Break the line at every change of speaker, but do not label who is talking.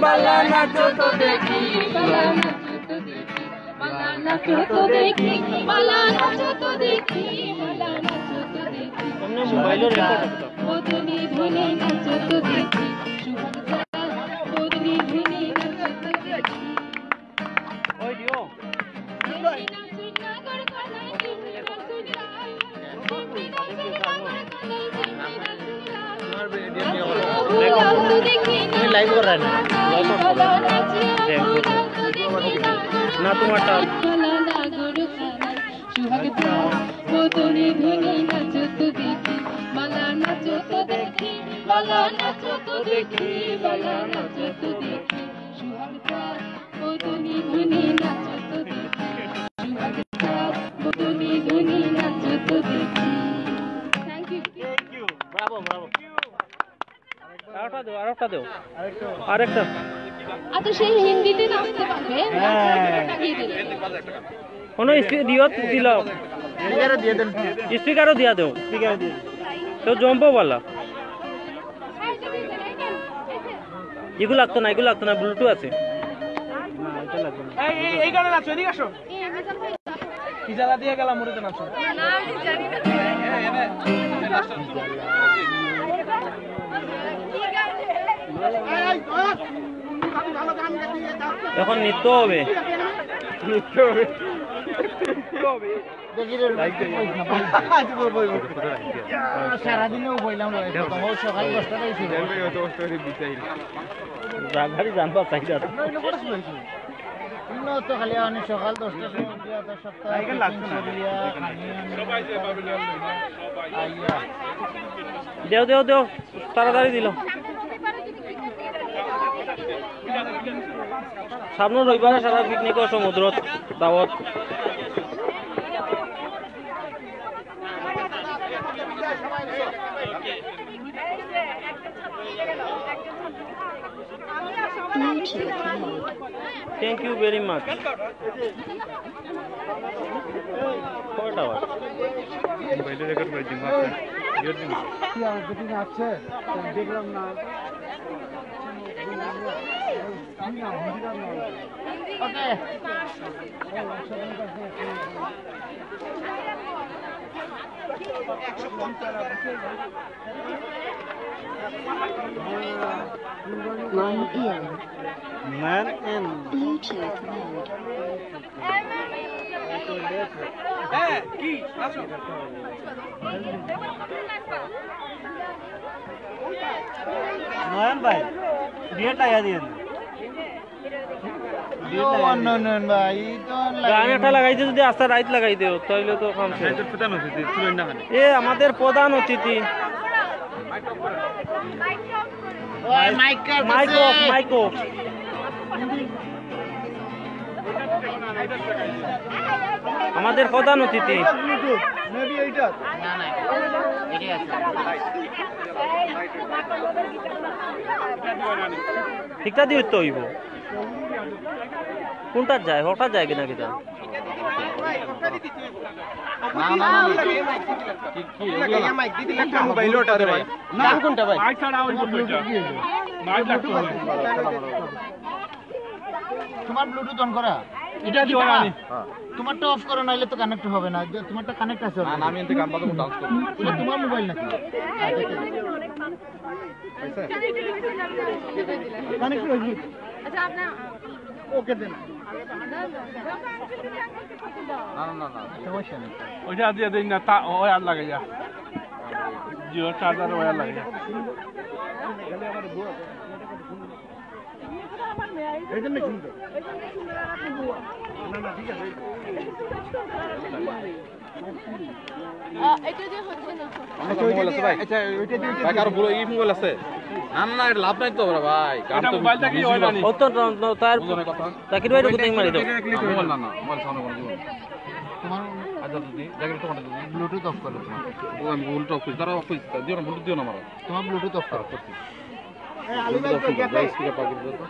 বালা নাচো তো দেখি, বালা নাচো তো দেখি, বালা নাচো তো দেখি, বালা নাচো তো দেখি, বালা নাচো তো দেখি। তোমরা মোবাইলে রেকর্ড করো। বদনি ধুনি নাচো তো দেখি, সুভদ্রা বদনি ধুনি নাচো তো দেখি। ওই দিও।
তুমি লাইভ कर रहा है ना तुम्हारा
सुहागता बदनी धुनी नाचो तो देखी, बाला नाचो तो देखी, बाला नाचो तो देखी, बाला नाचो तो देखी। सुहागता बदनी धुनी नाचो तो देखी, सुहागता बदनी धुनी नाचो तो देखी। Thank you.
Bravo Bravo. আরেকটা দাও আরেকটা।
আচ্ছা সেই হিন্দিতে নাচতে পারবে? লাগিয়ে দিলে
কোনো স্পিকার দিও দিলাও,
স্পিকারও দিয়ে দেন,
স্পিকারও দিয়া দাও,
স্পিকার দিয়ে
তো জম্বো वाला এগুলো লাগতো না, এগুলো লাগতো না, ব্লুটুথ আছে।
না এটা লাগবে না। এই গানে নাচো, এদিকে আসো। কি জ্বালা দিয়ে গেলাম মুড়িতে নাচো।
না আমি জানি না।
এখন নৃত্য হবে,
নৃত্য হবে। সারাদিনেও বইলাম সকাল 10টায় শুরু
জাগারি জানবা চাই না
তো খালি অনেক সকাল 10টার সময়
দেও দেও দেও তাড়াতাড়ি দিল। সামনে রবিবারে সারা পিকনিক ও সমুদ্র দাওয়াত। Thank you very much. কয়টা বার মোবাইলে রেকর্ড করে দিন
আছে দেখলাম না। ওকে
Man in
Bluetooth mode.
কি আসো
নয়ন ভাই বিয়েটা ইয়া দিয়ে গান একটা লাগাইতে যদি আস্তা রাইত লাগাই দেও তাহলে তো কাম শেষ। এ আমাদের প্রধান অতিথি মাইকো আমাদের প্রধান অতিথি। ঠিকঠাক দিয়ে তো হইব কোনটা যায় হঠাৎ যায় কিনা কিনা
তোমার ব্লুটুথ অন করা এটা কি তোমারটা অফ করো নাইলে তো কানেক্ট হবে না। তোমারটা কানেক্ট আছে না, আমি এতে গান বাজাবো ডান্স করব। এটা তোমার মোবাইল নাকি? কানেক্ট হয়ে গেছে।
আচ্ছা আপনি
ওকে দেন। না সমস্যা নেই। ওইটা দিয়ে দেন না, তা ওই আর লাগে যা জিও চার্জার ওই আর লাগে যা। এইটা নেই শুনতে। না ঠিক আছে।
এটা দিয়ে হচ্ছে না।
মোবাইল আছে ভাই? আচ্ছা ওইটা দিয়ে ভাই কারো বড় এই মোবাইল আছে? না এটা লাভ নাই তো ভাই। কার তো মোবাইলটা কি হয় না নি?
ও তো তার তাকির ভাই কোথায় মারি দাও
মোবাইল না মোবাইল সামনে করে দিও। তোমার আচ্ছা দিদি দেখো তোমার ব্লুটুথ অফ করো। তোমার আমি ব্লুটুথ অফ করি, তারা অফ করি দিও না, ব্লুটুথ দিও না মারা। তোমার ব্লুটুথ অফ করো। এই আলী ভাই তো স্পিকার পাগল তো